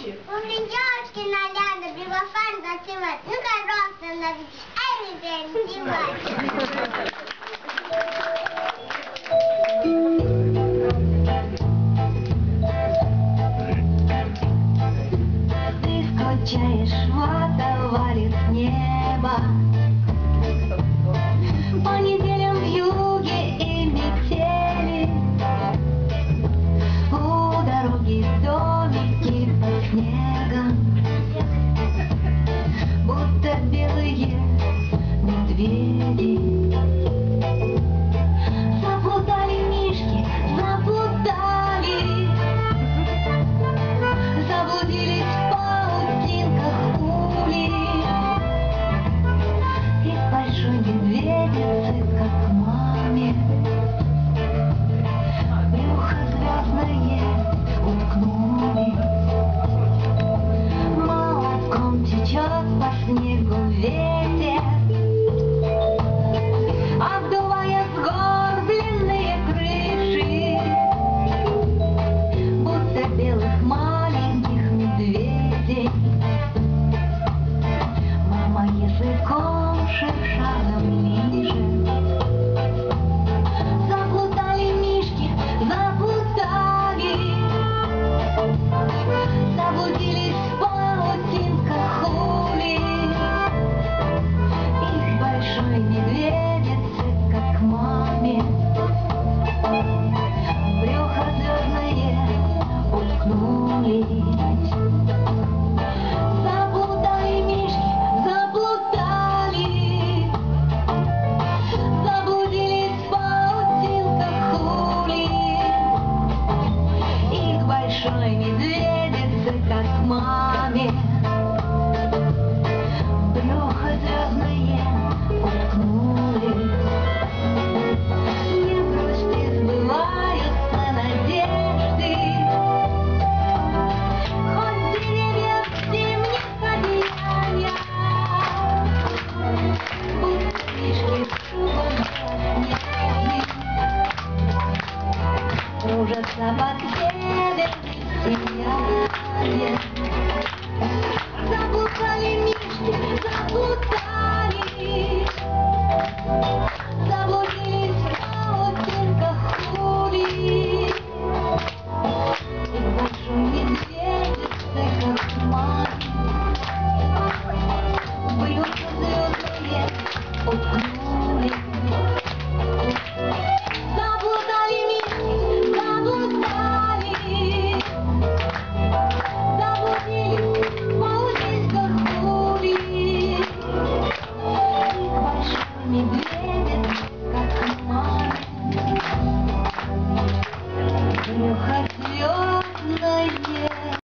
громче. У меня девушки наряды, белофан затевать. Ну, пожалуйста, наведите. Ай, не танцевать. Ты скучаешь, вода валит с неба. По неделям вьюги и метели. У дороги домики под снегом, будто белые медведи. Заплутали мишки, заплутали, заблудились в паутинках ули. И к большой медведице, как к маме, брюхо звездное уткнули. Молотком течет по снегу ветер, обдувая сгорбленные крыши, будто белых маленьких медведей. Мама языком шершавым лижет. Заплутали мишки, заплутали, заблудились в паутинках ули. Их большой медведице, как к маме, брюхо звездное уткнулись. Заплутали мишки, заплутали, заблудились в паутинках ули. Их большой медведице, как к маме, брюхо звездное уткнулись. Не грусти, сбываются надежды, хоть деревья в зимних одеяниях, будто мишки кругом белоснежных, кружатся под северным сиянием.